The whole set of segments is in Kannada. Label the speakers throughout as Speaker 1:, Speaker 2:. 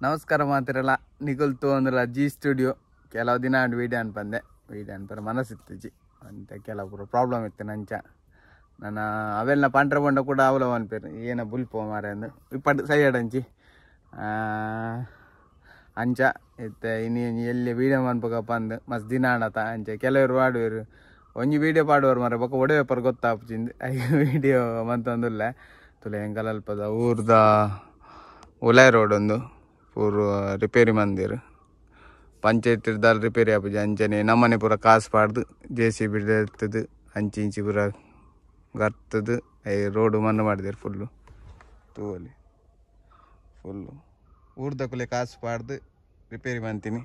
Speaker 1: ನಮಸ್ಕಾರ ಮಾತಿರಲ್ಲ ನಿಗುಲ್ತು ಅಂದ್ರೆ ಜಿ ಸ್ಟುಡಿಯೋ ಕೆಲವು ದಿನ ವೀಡಿಯೋ ಅನ್ಪಂದೆ ವೀಡಿಯೋ ಅನ್ಪರ ಮನಸ್ಸಿತ್ತು ಅಂತ ಕೆಲವು ಪ್ರಾಬ್ಲಮ್ ಇತ್ತು ನಂಚ ನಾನು ಅವೆಲ್ಲ ಪಾಂಡ್ರ ಬಂಡ ಕೂಡ ಅವಲವ ಅನ್ಪೇರು ಏನ ಬುಲ್ಪೋ ಮಾರ ಅಂದು ಇಪ್ಪತ್ತು ಸೈಡ್ ಅಂಚಿ ಅಂಚ ಇತ್ತೆ ಇನ್ನು ಎಲ್ಲಿ ವೀಡಿಯೋ ಮಾಡ್ಬೇಕಪ್ಪ ಅಂದು ಮಸ್ತ್ ದಿನ ಆಡತ ಅಂಚೆ ಕೆಲವರು ಆಡುವರು ಒಂಜಿ ವೀಡಿಯೋ ಪಾಡುವರು ಮಾರ ಬೊಕ್ಕ ಒಡೆ ಪೇಪರ್ ಗೊತ್ತಾಪುಚಿಂದು ವೀಡಿಯೋ ಮಂತೊಂದುಲ್ಲ ತುಲೆ ಹೆಂಗಲ್ ಅಲ್ಪದ ಊರ್ದ ಉಲಾಯ್ ರೋಡ್ ಒಂದು ಪೂರ ರಿಪೇರಿ ಮಂದಿರು ಪಂಚಾಯತ್ ದಾಲ್ ರಿಪೇರಿ ಆಪುಜಿ ಅಂಚನೆ ನಮ್ಮನೆ ಪೂರ ಕಾಸು ಪಾಡ್ದು JCB ಎತ್ತದು ಅಂಚಿ ಇಂಚಿ ಪೂರ ಗರ್ತದು ರೋಡು ಮಣ್ಣು ಮಾಡಿದ್ರು ಫುಲ್ಲು ತೂವಲ್ಲಿ ಫುಲ್ಲು ಊರ್ದ ಕುಲೆ ಕಾಸು ಪಾಡ್ದು ರಿಪೇರಿ ಮಂತೀನಿ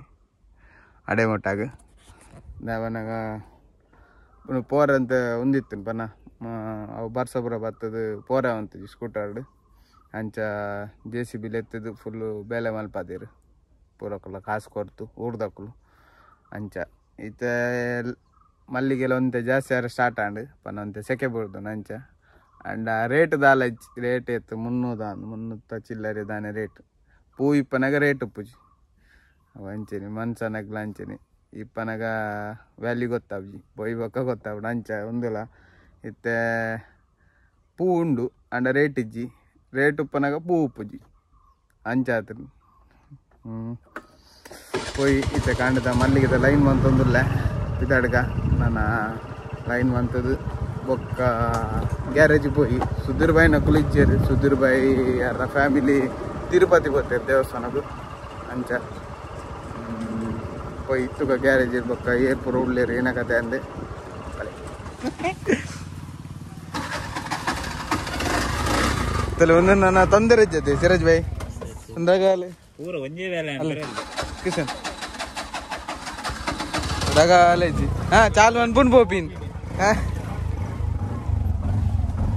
Speaker 1: ಅಡೆ ಮೊಟ್ಟಾಗ ನಾವನಾಗ ಪೋರ ಅಂತ ಒಂದಿತ್ತು ಪನ ಅವು ಬರ್ಸಪುರ ಬರ್ತದು ಪೋರ ಅಂತೀವಿ ಸ್ಕೂಟರ್ಡು ಅಂಚ JCB ಎತ್ತದು ಫುಲ್ಲು ಬೇಲೆ ಮಲ್ಪಾದಿರು ಪೂರಕ್ಕಲ್ಲ ಕಾಸು ಕೊರ್ತು ಊರ್ದಕ್ಕಲು ಅಂಚ ಈತ ಮಲ್ಲಿಗೆಲ್ಲ ಒಂತೆ ಜಾಸ್ತಿ ಆದ್ರೆ ಸ್ಟಾರ್ಟ್ ಆಂಡು ಪನ ಒಂತೆ ಸೆಕೆ ಬಿಡ್ದು ಅಂಚ ಅಂಡ್ ರೇಟ್ ದಾಲ ರೇಟ್ ಎತ್ತು 300 ಚಿಲ್ಲರೆ ದಾನೆ ರೇಟ್ ಪೂ ಇಪ್ಪನಾಗ ರೇಟ್ ಉಪ್ಪುಜಿ ಅವು ಅಂಚೆನಿ ಮನ್ಸನಗ್ಲ ಅಂಚೆನಿ ಇಪ್ಪನಾಗ ವ್ಯಾಲ್ಯೂ ಗೊತ್ತಾವ್ಜಿ ಬೊಯ್ ಬೊಕ್ಕ ಗೊತ್ತಾವ್ಡು ಅಂಚ ಒಂದಿಲ್ಲ ಇತ್ತೆ ಪೂ ಉಂಡು ಅಂಡ ರೇಟ್ ಇಜ್ಜಿ ರೇಟ್ ಉಪ್ಪನಾಗ ಪೂ ಉಪ್ಪುಜಿ ಅಂಚ ಆತನು ಪೋಯಿ ಇತ್ತೆ ಕಾಂಡದ ಮಲ್ಲಿಗೆದ ಲೈನ್ ಬಂತೊಂದುಲ್ಲ ಇದಾಡ್ಗ ನಾನು ಲೈನ್ ಬಂತದ್ದು ಬೊಕ್ಕ ಗ್ಯಾರೇಜ್ ಪೋಯಿ ಸುಧೀರ್ ಬಾಯಿನ ಕುಲಿಜ್ಜೇರಿ ಸುಧೀರ್ ಬಾಯಿ ಯಾರ ಫ್ಯಾಮಿಲಿ ತಿರುಪತಿ ಬರ್ತಾರೆ ದೇವಸ್ಥಾನದ್ದು ಅಂಚ ಪೋಯಿ ಇತ್ತುಗ ಗ್ಯಾರೇಜ್ ಬೊಕ್ಕ ಏರ್ಪುರ ಉಳ್ಳೇರು ಏನ ಕತೆ ಅಂದೆ ಒಂದು ನನ್ನ ತೊಂದರೆ ಇದ್ದದೆ ಸಿರಾಜ್ ಬಾಯಿ ಅಂದಾಗ ಕಿಶನ್ ರಗಾಲೇಜಿ ಹಾ ಚಾಲು ಅನ್ಪುನ್ ಬೋಪಿನ್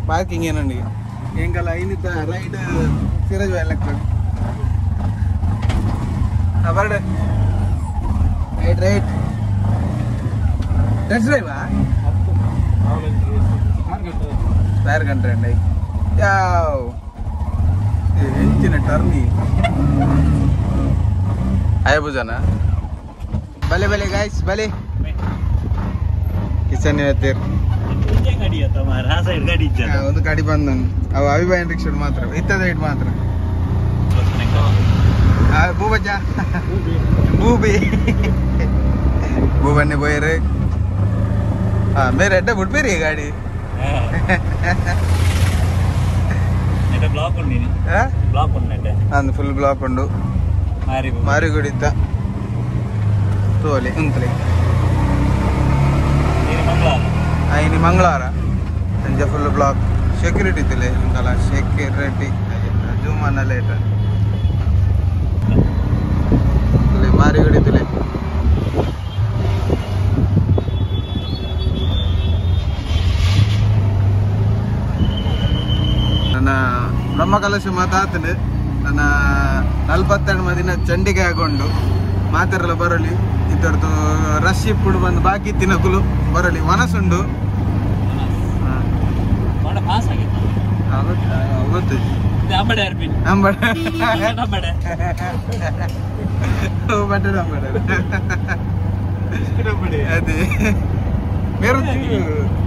Speaker 1: ಪಾರ್ಕಿಂಗ್ ಏನಂಡಿ ಹೆಂಗಲ್ಲ ಐನಿದ್ದ ರೈಡ್ ಸಿರಾಜ್ ಬಾಯಿ ಲೆಕ್ಕ ಬರ್ಡೆ ರೈಟ್ ರೈಟ್ ಟೆಸ್ಟ್ ಡ್ರೈವಾ 6 ಗಂಟೆ ಅಂಡಿ ಯಾವ ಹೆಂಚಿನ ಟರ್ನಿ ಆಯಬುಜನ ಬಲೆ ಬಲೆ ಗಾಯ್ಸ್ ಬಲೆ ಕಿಚನ್ ಹೇಳ್ತೀರ್ ಒಂದು ಗಾಡಿ ಬಂದ ಅವು ಅಭಿಮಾನ್ ರಿಕ್ಷಾ ಮಾತ್ರ ಇತ್ತದ ಇಟ್ ಮಾತ್ರ ಬೂಬಜ್ಜ ಬೂಬಿ ಬೂಬನ್ನೇ ಬೋಯರು ಮೇರೆ ಅಡ್ಡ ಬಿಡ್ಬೇರಿ ಗಾಡಿ ಫುಲ್ ಬ್ಲಾಕ್ ಉಂಡು ಮಾರಿಗುಡಿತ ತೋಲಿ ಉಂತ್ಲಿ ಇನ್ನು ಮಂಗಳವಾರ ಸಂಜೆ ಫುಲ್ ಬ್ಲಾಕ್ ಸೆಕ್ಯೂರಿಟಿ ಇತ್ತಿಲ್ಲ ಇಂಕಲ್ಲ ಸೆಕ್ಯೂರಿಟಿ ಜೂಮನ್ನ ಲೇಟ್ ಮಾರಿಗುಡಿತಿಲೆ ನನ್ನ ಬ್ರಹ್ಮಕಲಶ ಮಾತಾತನು ನನ್ನ 42 ಮದಿನ ಚಂಡಿಗೆ ಹಾಕೊಂಡು ಮಾತಾರಲ್ಲ ಬರಲಿ ಇದ್ದರದ್ದು ರಶ್ ಇಪ್ಪುಡು ಬಂದು ಬಾಕಿ ತಿನ್ನಕುಲು ಬರಲಿ ಮನಸ್ಸುಂಡು ಗೊತ್ತು ಅದೇ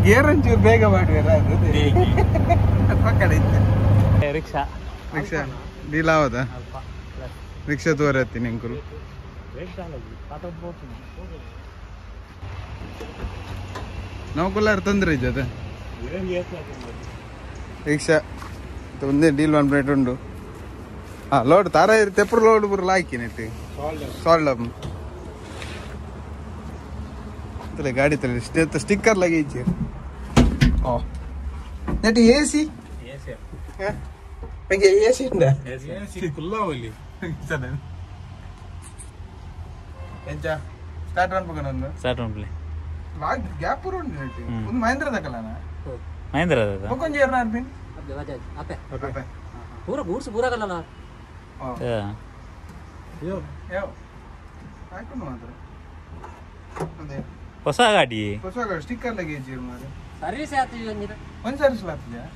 Speaker 1: ಗೇರಂಚೂರು ಬೇಗ ಮಾಡುವ ಕಡೆ ಇತ್ತು ರಿಕ್ಷಾ ರಿಕ್ಷಾ ಡೀಲ್ ಆವದ ರಿಕ್ಷಾ ತೋರತ್ತಿ ನಿಂಕುಲು ನಾವು ಕುಲ್ಲಾರ ತೊಂದರೆ ಇದ್ದದ ರಿಕ್ಷಾ ಒಂದೇ ಡೀಲ್ 1 ಪ್ಲೇಟ್ ಉಂಡು ಲೋಡ್ ತಾರ ಇರುತ್ತೆ ಎప్పుడు ಲೋಡ್ ಬರಲ್ಲ ಹಾಕಿ ನೆಟ್ಟಿ ಸಾಲ್ಡ್ ಗಾಡಿ ತಲೆ ಸ್ಟಿಕ್ಕರ್ ಲಗೇಜ್ ಓ ನೆಟ್ಟಿ AC Pengen AC nda? AC kullawali. Sana. Enja. Start run bukan anda? Start run play. Lag gap purun nanti. Undu Mahindra da kalana. Mahindra da. Bukan jerna Arvin. Wajah. Apa? Pura goods pura kalana. Oh. Yeah. Yo. Aku no matra. Ande. Posa gadi. Sticker lagi jer mare. Service aati anjira. One service laati ya.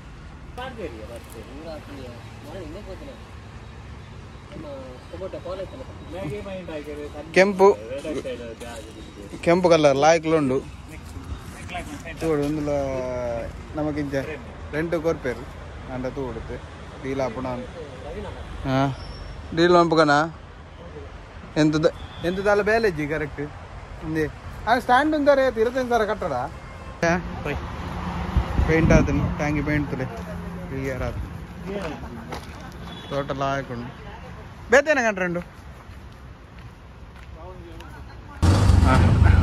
Speaker 1: ಕೆಂಪು ಕೆಂಪು ಕಲರ್ ಲಾಯ್ಕ್ಲುಂಡು ತೂಡು ಒಂದು ನಮಗಿಂಚ ರೆಂಟು ಕೊರ್ಪೇರು ಅಂಡ ತೂಡುತ್ತೆ ಡೀಲ್ ಆಪುಣ ಹಾಂ ಡೀಲ್ పంపుకనా ఎంత దాని బ్యాలేజీ కరెక్ట్ ఉంది స్టాండ్ ఉందా రే తిరగదు సార్ కట్టడా పెయింట్ అవుతుంది ట్యాంకి పెయింట్ క్లియర్ అవుతుంది టోటల్ ఆకుండా ಬೇತೇನ ಕಂಡ್ರಂಡು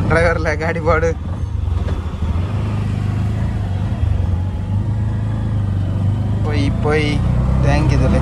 Speaker 1: ಡ್ರೈವರ್ಲ ಗಾಡಿ ಬಾಡು ಪೊಯ್ ಪೊಯ್ ಥ್ಯಾಂಕ್ ಇದಲ್ಲ